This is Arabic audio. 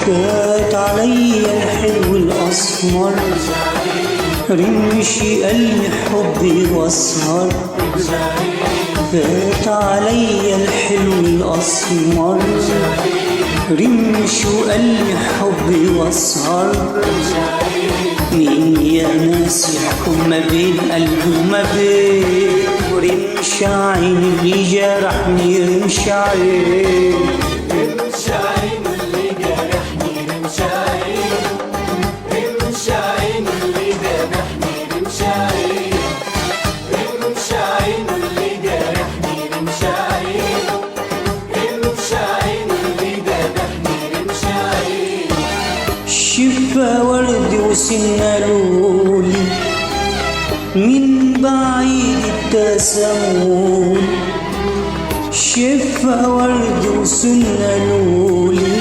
فات علي الحلو الأسمر رمشي قلبي حبي واسهر. فات علي الحلو الأسمر رمشي قلبي حبي واسهر. مين يا ناس يحكم ما بين قلبي وما بين رمش عيني اللي جرحني رمش عيني رمش عيني اللي جرحني رمش عيني رمش عيني اللي جرحني رمش عيني رمش عيني اللي جرحني رمش عيني رمش عيني اللي جرحني رمش عيني. شفا ورد وسنة لولي من بعيد التسامل. شفا ورد وسنة لولي